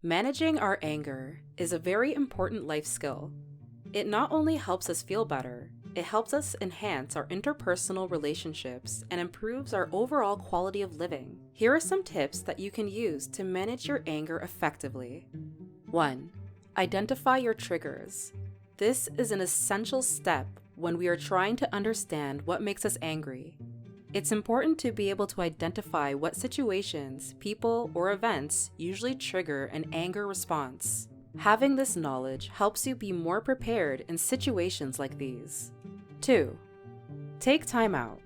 Managing our anger is a very important life skill. It not only helps us feel better, it helps us enhance our interpersonal relationships and improves our overall quality of living. Here are some tips that you can use to manage your anger effectively. 1. Identify your triggers. This is an essential step when we are trying to understand what makes us angry. It's important to be able to identify what situations, people, or events usually trigger an anger response. Having this knowledge helps you be more prepared in situations like these. 2. Take time out.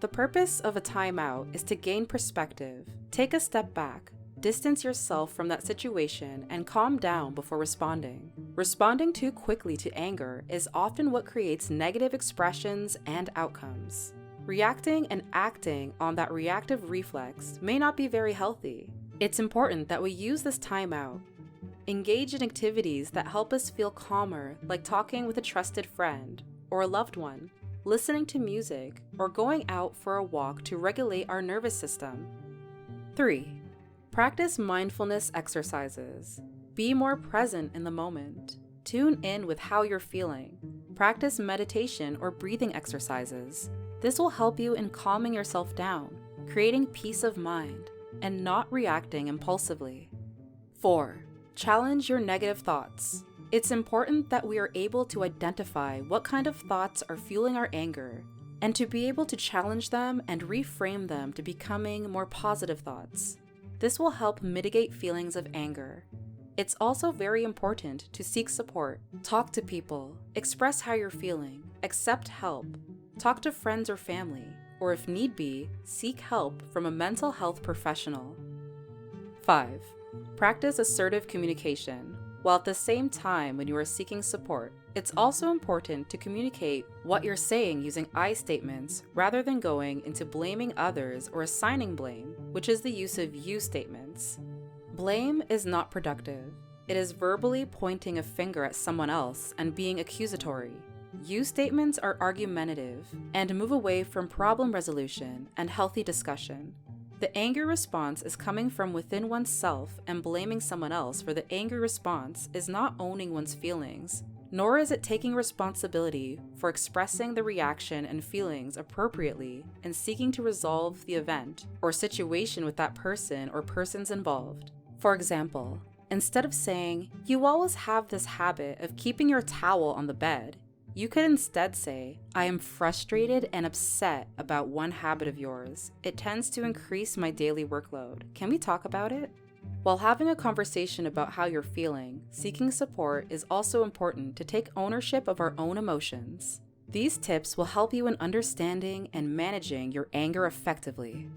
The purpose of a timeout is to gain perspective. Take a step back, distance yourself from that situation, and calm down before responding. Responding too quickly to anger is often what creates negative expressions and outcomes. Reacting and acting on that reactive reflex may not be very healthy. It's important that we use this time out. Engage in activities that help us feel calmer, like talking with a trusted friend or a loved one, listening to music, or going out for a walk to regulate our nervous system. 3. Practice mindfulness exercises. Be more present in the moment. Tune in with how you're feeling. Practice meditation or breathing exercises. This will help you in calming yourself down, creating peace of mind, and not reacting impulsively. 4. Challenge your negative thoughts. It's important that we are able to identify what kind of thoughts are fueling our anger, and to be able to challenge them and reframe them to becoming more positive thoughts. This will help mitigate feelings of anger. It's also very important to seek support. Talk to people, express how you're feeling, accept help. Talk to friends or family, or if need be, seek help from a mental health professional. 5. Practice assertive communication. While at the same time when you are seeking support, it's also important to communicate what you're saying using I statements rather than going into blaming others or assigning blame, which is the use of you statements. Blame is not productive. It is verbally pointing a finger at someone else and being accusatory. You statements are argumentative and move away from problem resolution and healthy discussion. The anger response is coming from within oneself, and blaming someone else for the anger response is not owning one's feelings, nor is it taking responsibility for expressing the reaction and feelings appropriately and seeking to resolve the event or situation with that person or persons involved. For example, instead of saying, "You always have this habit of keeping your towel on the bed," you could instead say, "I am frustrated and upset about one habit of yours. It tends to increase my daily workload. Can we talk about it?" While having a conversation about how you're feeling, seeking support is also important to take ownership of our own emotions. These tips will help you in understanding and managing your anger effectively.